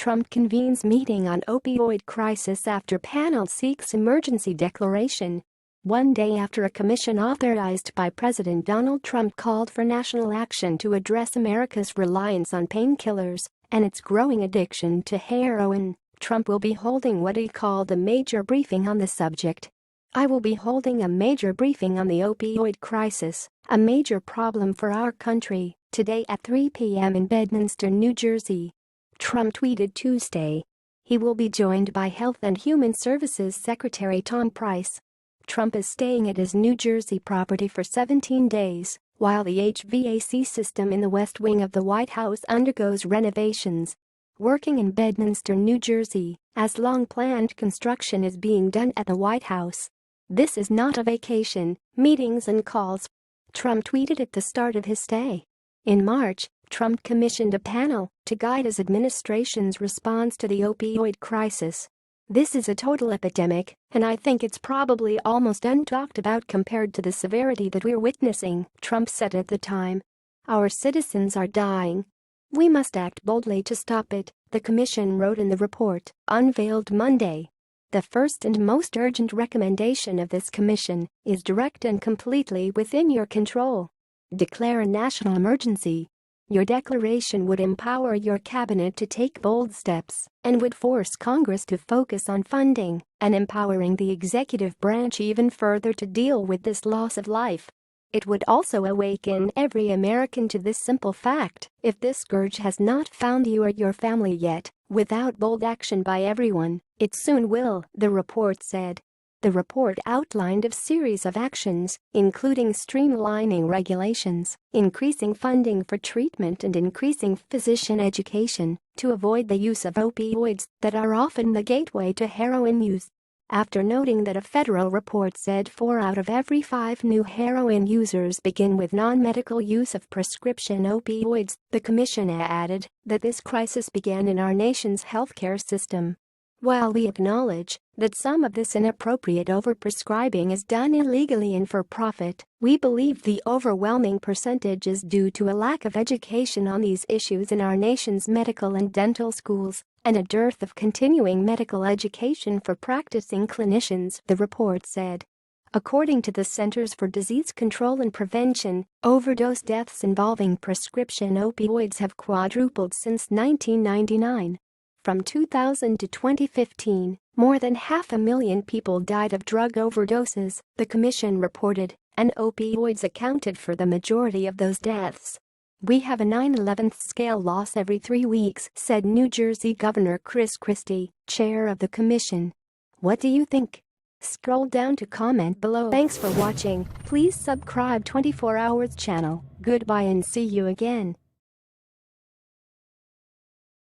Trump convenes meeting on opioid crisis after panel seeks emergency declaration. One day after a commission authorized by President Donald Trump called for national action to address America's reliance on painkillers and its growing addiction to heroin, Trump will be holding what he called a major briefing on the subject. "I will be holding a major briefing on the opioid crisis, a major problem for our country, today at 3 p.m. in Bedminster, New Jersey," Trump tweeted Tuesday. He will be joined by Health and Human Services Secretary Tom Price. Trump is staying at his New Jersey property for 17 days, while the HVAC system in the West Wing of the White House undergoes renovations. Working in Bedminster, New Jersey, as long-planned construction is being done at the White House. "This is not a vacation, meetings and calls," Trump tweeted at the start of his stay. In March, Trump commissioned a panel to guide his administration's response to the opioid crisis. "This is a total epidemic, and I think it's probably almost untalked about compared to the severity that we're witnessing," Trump said at the time. "Our citizens are dying. We must act boldly to stop it," the commission wrote in the report, unveiled Monday. "The first and most urgent recommendation of this commission is direct and completely within your control. Declare a national emergency. Your declaration would empower your cabinet to take bold steps and would force Congress to focus on funding and empowering the executive branch even further to deal with this loss of life. It would also awaken every American to this simple fact: if this scourge has not found you or your family yet, without bold action by everyone, it soon will," the report said. The report outlined a series of actions, including streamlining regulations, increasing funding for treatment and increasing physician education to avoid the use of opioids that are often the gateway to heroin use. After noting that a federal report said 4 out of every 5 new heroin users begin with non-medical use of prescription opioids, the commission added that this crisis began in our nation's healthcare system. "While we acknowledge that some of this inappropriate overprescribing is done illegally and for profit, we believe the overwhelming percentage is due to a lack of education on these issues in our nation's medical and dental schools and a dearth of continuing medical education for practicing clinicians," the report said. According to the Centers for Disease Control and Prevention, overdose deaths involving prescription opioids have quadrupled since 1999. From 2000 to 2015, more than 500,000 people died of drug overdoses, the commission reported, and opioids accounted for the majority of those deaths. "We have a 9/11th scale loss every 3 weeks," said New Jersey Governor Chris Christie, chair of the commission. What do you think? Scroll down to comment below. Thanks for watching. Please subscribe 24 Hours channel. Goodbye and see you again.